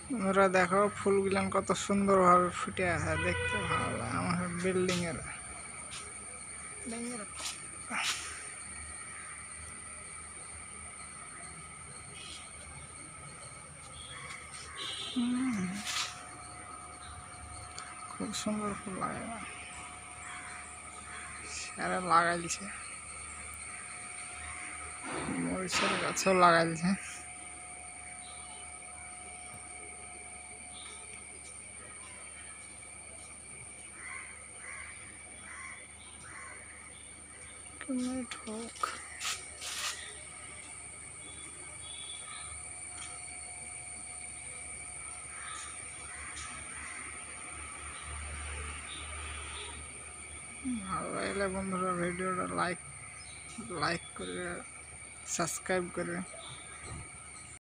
তোমরা দেখো ফুলগুলান কত সুন্দরভাবে ফুটে আছে, দেখতে ভালো লাগে। আমার বিল্ডিং এর খুব সুন্দর ফুল লাগে না, সারা লাগাই দিছে, মরিচের গাছও লাগাই দিছে। ঠোক ভালো লাগলে বন্ধুরা ভিডিওটা লাইক করবে, সাবস্ক্রাইব করবে।